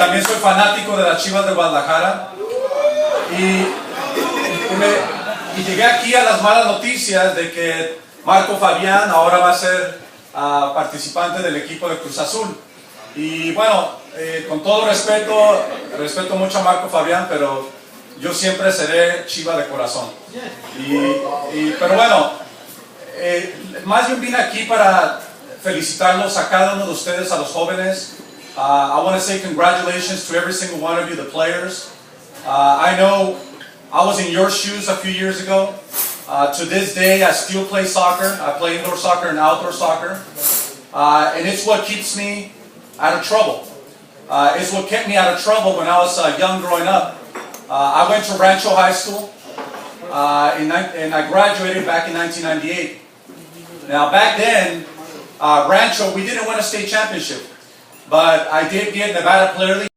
también soy fanático de las Chivas de Guadalajara. Y llegué aquí a las malas noticias de que Marco Fabián ahora va a ser participante del equipo de Cruz Azul. Y bueno, con todo respeto mucho a Marco Fabián, pero yo siempre seré Chiva de corazón. Pero bueno, más bien vine aquí para felicitarlos a cada uno de ustedes, a los jóvenes. I want to say congratulations to every single one of you, the players. I know I was in your shoes a few years ago. To this day, I still play soccer. I play indoor soccer and outdoor soccer. And it's what keeps me out of trouble. It's what kept me out of trouble when I was young growing up. I went to Rancho High School, and I graduated back in 1998. Now, back then, Rancho, we didn't win a state championship, but I did get Nevada Player of the Year.